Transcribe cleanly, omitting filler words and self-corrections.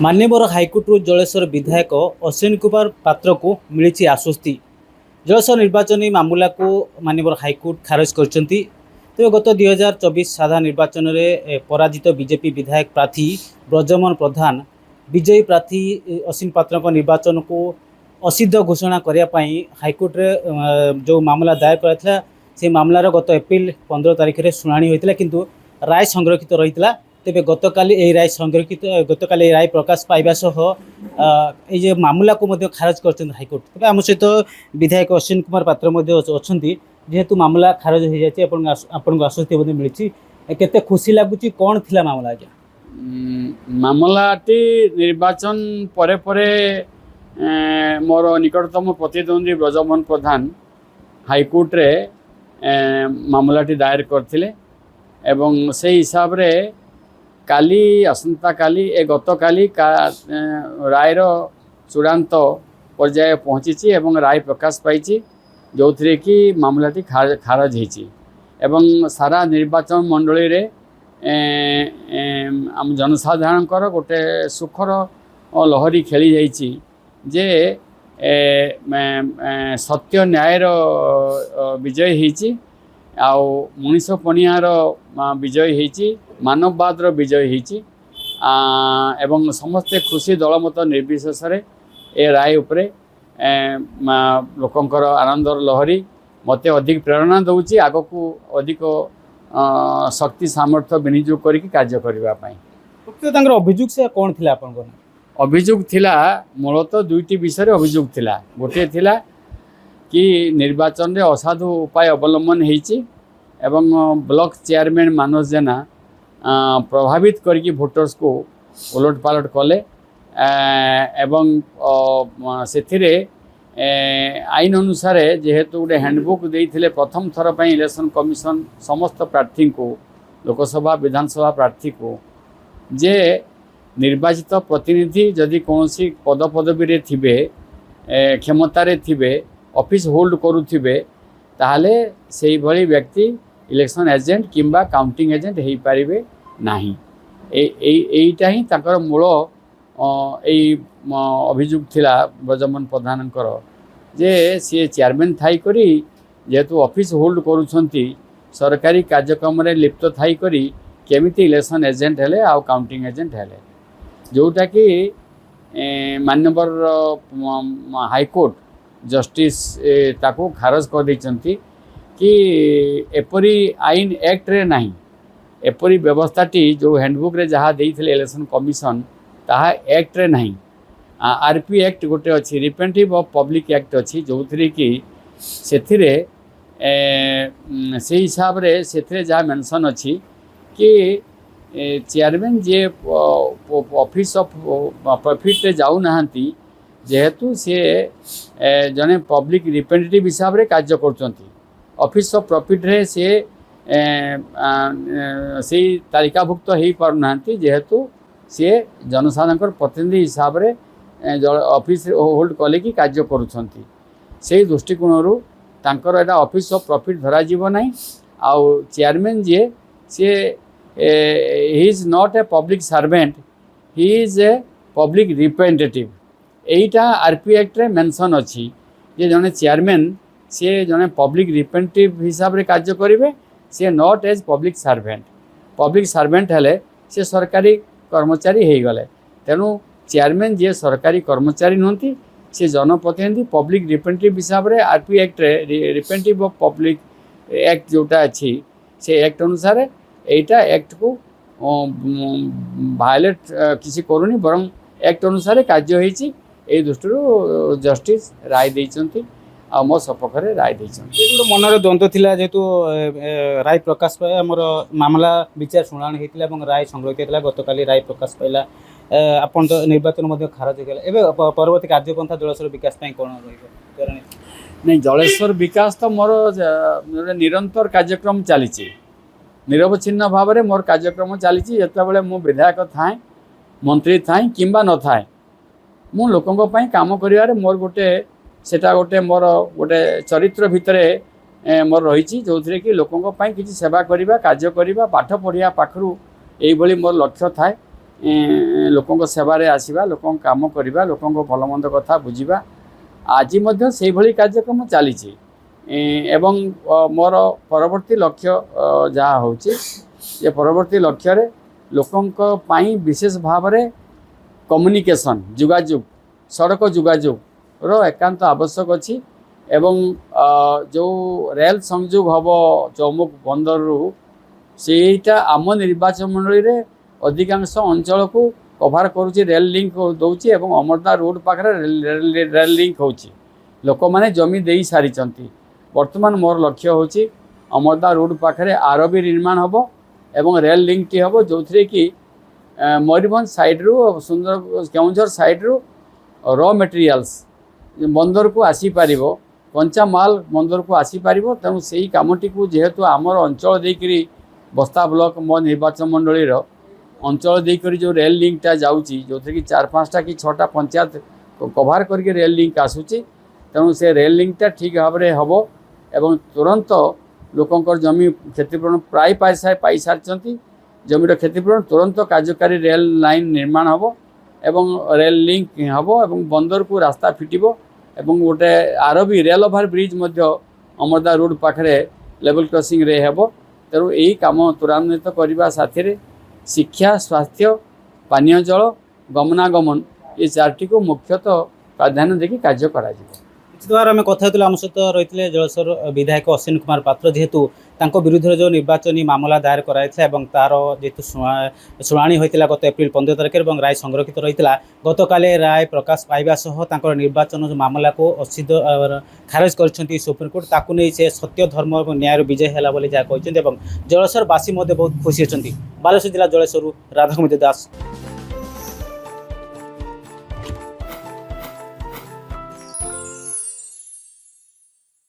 मान्यवर हाइकोर्टरू जलेश्वर विधायक अश्विनी कुमार पात्र को मिली आश्वस्ति। जलेश्वर निर्वाचन मामला को मान्यवर हाइकोर्ट खारज कर तेज गत 2024 साधारण निर्वाचन में पराजित बीजेपी विधायक प्रार्थी ब्रजमोहन प्रधान विजयी प्रार्थी अश्विनी पात्र निर्वाचन को असिद्ध घोषणा करने हाइकोर्ट रे जो मामला दायर कराइथिला से मामलार गत एप्रिल 15 तारिख में शुणाणी होता किंतु राय संरक्षित रही तेरे गतकाली राय संरक्षित गतकाली राय प्रकाश पाइबा सह ये मामला को खारज कर हाइकोर्ट। तेज आम सहित विधायक अश्विनी कुमार पात्र अच्छा जेहेतु मामला खारज हो जाए आपन को आश्वस्ति मिली केते खुशी लगुच कौन थिला मामला आज्ञा मामलाटी निर्वाचन परे परे मोर निकटतम प्रतिद्वंदी ब्रजमोहन प्रधान हाइकोर्ट रे मामलाटी दायर करथिले एवं से हिसाब रे काली आसंता काली गत काली रायर चूड़ांत पर्याय पहुँची एवं राय प्रकाश पाई जो थी कि मामलाटी खारज होती एवं सारा निर्वाचन मंडली रे आम जनसाधारण गोटे सुखर लहरी खेली जाइए जे सत्य न्यायर विजय होती आउ मनीष पणियार विजय होती मानववादर विजय होती एवं समस्ते खुशी दलमत निर्विशेष ए राय उपरे लोकंकर आनंदर लहरी मते अधिक प्रेरणा दौची आग को अधिक शक्ति सामर्थ्य विनियोग करके कार्य करने अभियोग से कौन थिला आपन अभियोग थिला मूलतः दुईटी विषय अभियोग थिला गोटे थिला कि निर्वाचन रे असाधु उपाय अवलंबन होती एवं ब्लॉक चेयरमैन मनोज जेना प्रभावित करके भोटर्स को उलट पालट कले एवं से आईन अनुसार जेहेतु गोटे हैंडबुक देते प्रथम थर पर इलेक्शन कमिशन समस्त प्रार्थी को लोकसभा विधानसभा प्रार्थी को जे निर्वाचित प्रतिनिधि जदि कौन पदपदवी रे थिबे क्षमतार थिबे ऑफिस होल्ड करुथिबे ताहले सेही भली व्यक्ति इलेक्शन एजेंट किंबा काउंटिंग एजेंट हो पारे नाही। एटा ही ताकर मूल अभियोग थिला ब्रजमोहन प्रधानकर जे सी चेयरमैन थाई करी जेहेतु ऑफिस होल्ड करुछंती सरकारी कार्यक्रम रे लिप्त थाई करी केमिति इलेक्शन एजेंट हेले आ काउंटिंग एजेंट हेले जोटा कि मान्यवर हाईकोर्ट जस्टिस ताको खारज कर देइचंती कि एपरी आईन एक्ट रे नहीं एपरी व्यवस्थाटी जो हैंडबुक रे जहाँ देइथिले इलेक्शन कमिशन ताहा एक्ट रे नहीं आरपी एक्ट गोटे अच्छी रिप्रेजेंटेटिव ऑफ पब्लिक एक्ट अच्छी जो थी कि सेथिरे से हिसाब रे सेथिरे जहाँ मेंशन अच्छी कि chairman J office of profit रे जाऊ नाहंती जेहेतु सी जने पब्लिक रिप्रेजेंटेटिव हिसाब रे कार्य करचंती ऑफिस ऑफ प्रॉफिट रे से तालिकाभुक्त हो पार नाहंती जेहेतु सी जनसाधारण प्रतिनिधि हिसाब रे ऑफिस होल्ड कले कि कार्य करुछंती से दृष्टिकोण तांकर एटा ऑफिस ऑफ प्रॉफिट धरा जीव नाही आउ चेयरमैन जे सी he is not a public servant he is a public representative एटा आरपी एक्ट रे मेंशन अच्छी जे जने चेयरमैन सी जने पब्लिक रिप्रेजेंटेटिव हिसाब रे कार्य करेंगे सी नॉट एज पब्लिक सर्वेंट हेले से सरकारी कर्मचारी हो गले तेणु चेयरमैन जे सरकारी कर्मचारी नुहति से जनप्रतिनिधि पब्लिक रिप्रेजेंटेटिव हिसाब रे आरपी एक्ट रे रिप्रेजेंटेटिव ऑफ पब्लिक एक्ट जोटा अच्छी से एक्ट अनुसार एटा एक्ट को वायलेट किसी करूनी बरं एक्ट अनुसार कार्य होईची ए दृष्टि जस्टिस राय देइचंती आ मो सपक्षरे राय देइचंती मनरे द्वंद्व थिला जेतु राय प्रकाश पाए हमर मामला विचार शुणाणी हेतिला एवं राय संरक्षित हेतिला गतकाली राय प्रकाश पाइला आपन तो निर्वाचन मध्ये खारज गेला एबे परवर्ती कार्यपंथा जलेश्वर विकास पई कोन रहइबो नहीं जलेश्वर विकास तो मोर निरंतर कार्यक्रम चली निरवच्छिन्न भाव में मोर कार्यक्रम चली जिते मु विधायक थाए मंत्री थाए किंबा न थाए मु लोकों काम कर मोर गोटे सेटा गोटे मोर गोटे चरित्र भितर मोर रही जो थी कि लोकों किसी सेवा करवा कार्य करवा पाठ पढ़िया पाखु यही मोर लक्ष्य थाए ଲୋକଙ୍କ ସେବାରେ ଆସିବା, ଲୋକଙ୍କ କାମ କରିବା, ଲୋକଙ୍କ ଭଲମନ୍ଦ କଥା ବୁଝିବା। ଆଜି ମଧ୍ୟ ସେଇଭଳି କାର୍ଯ୍ୟକ୍ରମ ଚାଲିଛି ଏବଂ ମୋର ପରବର୍ତ୍ତୀ ଲକ୍ଷ୍ୟ ଯାହା ହେଉଛି ଯେ ପରବର୍ତ୍ତୀ ଲକ୍ଷ୍ୟରେ ଲୋକଙ୍କ ପାଇଁ ବିଶେଷ ଭାବରେ କମ୍ୟୁନିକେସନ୍ ଯୋଗାଯୋଗ ସଡ଼କ ଯୋଗାଯୋଗର ଏକାନ୍ତ ଆବଶ୍ୟକ ଅଛି ଏବଂ ଯେଉଁ ରେଳ ସଂଯୋଗ ହେବ ଚୌମୁଖ ବନ୍ଦରରୁ ସେଇଟା ଆମ ନିର୍ବାଚନ ମଣ୍ଡଳୀରେ ଅଧିକାଂଶ ଅଞ୍ଚଳକୁ କଭର କରୁଛି, ରେଳ ଲିଙ୍କ ଦେଉଛି ଏବଂ ଅମରଦା ରୋଡ଼ ପାଖରେ ରେଳ ଲିଙ୍କ ହେଉଛି। ଲୋକମାନେ ଜମି ଦେଇ ସାରିଛନ୍ତି। ବର୍ତ୍ତମାନ ମୋର ଲକ୍ଷ୍ୟ ହେଉଛି ଅମରଦା ରୋଡ଼ ପାଖରେ ଆରବି ନିର୍ମାଣ ହେବ ଏବଂ ରେଳ ଲିଙ୍କଟି ହେବ ଯେଉଁଥିରେ କି ମୟୂରଭଞ୍ଜ ସାଇଡ଼ରୁ ସୁନ୍ଦର କେଉଁଝର ସାଇଡ଼ରୁ ର ମେଟେରିଆଲ୍ସ ବନ୍ଦରକୁ ଆସିପାରିବ, କଞ୍ଚାମାଲ ବନ୍ଦରକୁ ଆସିପାରିବ। ତେଣୁ ସେହି କାମଟିକୁ ଯେହେତୁ ଆମର ଅଞ୍ଚଳ ଦେଇକରି ବସ୍ତା ବ୍ଲକ ମୋ ନିର୍ବାଚନ ମଣ୍ଡଳୀର ଅଞ୍ଚଳ ଦେଇକରି ଯେଉଁ ରେଳ ଲିଙ୍କଟା ଯାଉଛି ଯେଉଁଥିରେ କି 4-5ଟା କି 6ଟା ପଞ୍ଚାୟତ କଭର କରିକି ରେଳ ଲିଙ୍କ ଆସୁଛି। ତେଣୁ ସେ ରେଳ ଲିଙ୍କଟା ଠିକ୍ ଭାବରେ ହେବ ଏବଂ ତୁରନ୍ତ ଲୋକଙ୍କର ଜମି କ୍ଷତିପୂରଣ ପ୍ରାୟ ପାଇସାରିଛନ୍ତି। ଜମିର କ୍ଷତିପୂରଣ ତୁରନ୍ତ କାର୍ଯ୍ୟକାରୀ ରେଳ ଲାଇନ୍ ନିର୍ମାଣ ହେବ ଏବଂ ରେଳ ଲିଙ୍କ ହେବ ଏବଂ ବନ୍ଦରକୁ ରାସ୍ତା ଫିଟିବ ଏବଂ ଗୋଟେ ଆରବି ରେଳ ଓଭର ବ୍ରିଜ୍ ମଧ୍ୟ ଅମରଦା ରୋଡ଼ ପାଖରେ ଲେବଲ୍ କ୍ରସିଂରେ ହେବ। ତେଣୁ ଏହି କାମ ତ୍ୱରାନ୍ୱିତ କରିବା ସାଥିରେ ଶିକ୍ଷା, ସ୍ୱାସ୍ଥ୍ୟ, ପାନୀୟ ଜଳ, ଗମନାଗମନ ଏ 4ଟିକୁ ମୁଖ୍ୟତଃ ପ୍ରାଧାନ୍ୟ ଦେଇକି କାର୍ଯ୍ୟ କରାଯିବ। କିଛି ଦ୍ୱାରା ଆମେ କଥା ହେଉଥିଲୁ, ଆମ ସହିତ ରହିଥିଲେ ଜଳେଶ୍ୱର ବିଧାୟକ ଅଶ୍ୱିନ କୁମାର ପାତ୍ର। ଯେହେତୁ ତାଙ୍କ ବିରୁଦ୍ଧରେ ଯେଉଁ ନିର୍ବାଚନୀ ମାମଲା ଦାୟର କରାଯାଇଥିଲା ଏବଂ ତାର ଯେହେତୁ ଶୁଣାଣି ହୋଇଥିଲା ଗତ ଏପ୍ରିଲ 15 ତାରିଖରେ ଏବଂ ରାୟ ସଂରକ୍ଷିତ ରହିଥିଲା, ଗତକାଲି ରାୟ ପ୍ରକାଶ ପାଇବା ସହ ତାଙ୍କର ନିର୍ବାଚନ ମାମଲାକୁ ଖାରଜ କରିଛନ୍ତି ସୁପ୍ରିମକୋର୍ଟ। ତାକୁ ନେଇ ସେ ସତ୍ୟ, ଧର୍ମ ଏବଂ ନ୍ୟାୟର ବିଜୟ ହେଲା ବୋଲି ଯାହା କହିଛନ୍ତି ଏବଂ ଜଳେଶ୍ୱରବାସୀ ମଧ୍ୟ ବହୁତ ଖୁସି ଅଛନ୍ତି। ବାଲେଶ୍ୱର ଜିଲ୍ଲା ଜଳେଶ୍ୱରରୁ ରାଧାକୁମାର ଦାସ।